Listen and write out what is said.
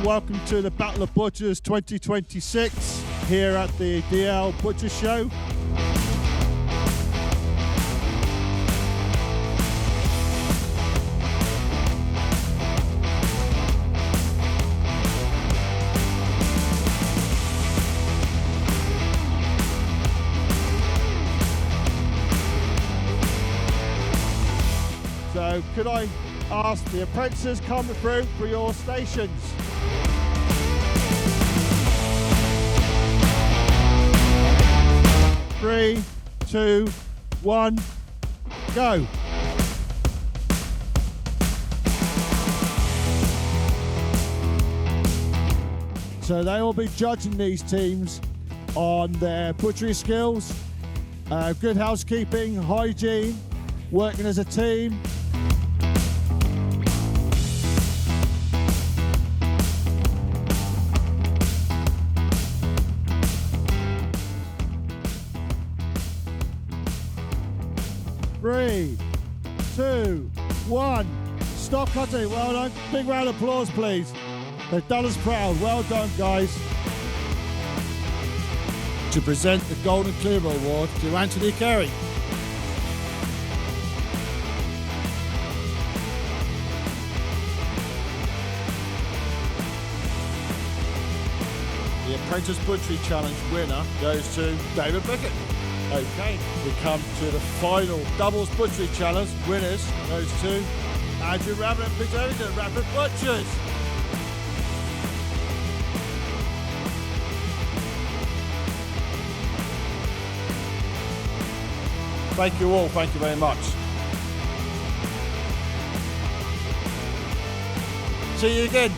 welcome to the Battle of Butchers 2026 here at the Dalziel Butchers Show. So could I ask the apprentices come through for your stations? Three, two, one, go. So they will be judging these teams on their butchery skills, good housekeeping, hygiene, working as a team. Three, two, one, stop cutting. Well done. Big round of applause, please. They've done us proud. Well done, guys. To present the Golden Cleaver Award to Anthony Carey. The Apprentice Butchery Challenge winner goes to David Bickett. Okay, we come to the final Doubles Butchery Challenge. Winners goes to Andrew Rabbit and Peter Evington, Rabbit Butchers. Thank you all, thank you very much. See you again.